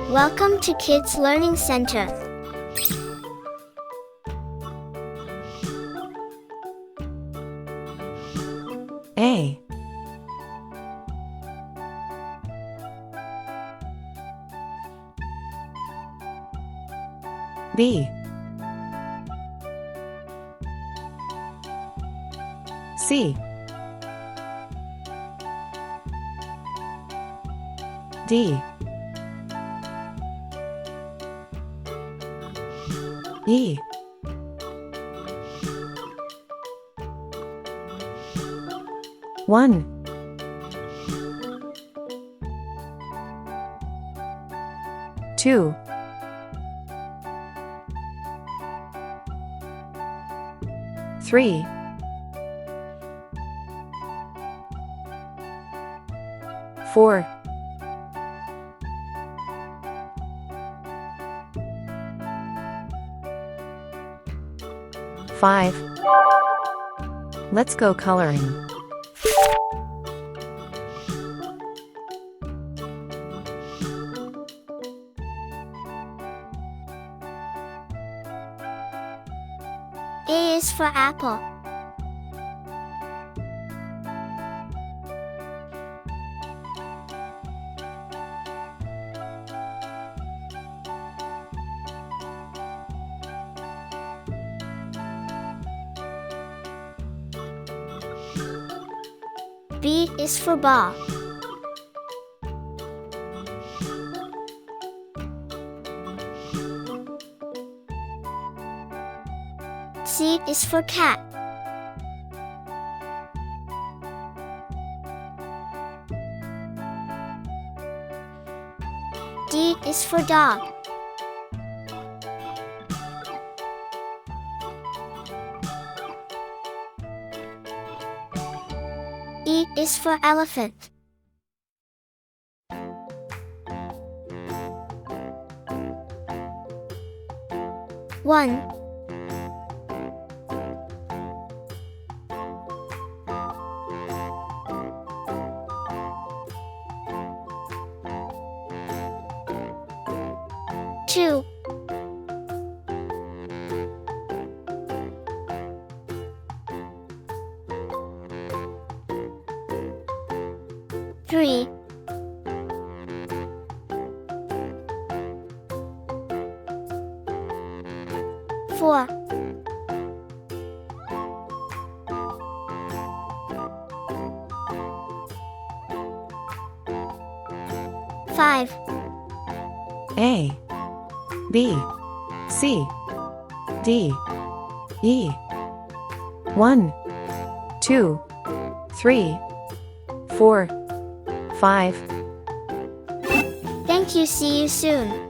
Welcome to Kids Learning Center. A B C D E 1 2 3 4 5 Let's go coloring. A is for apple. B is for ball. C is for cat. D is for dog. E is for elephant. One, 2, 3, 4, 5. A B C D E 1 2 3 4 5 Thank you. See you soon.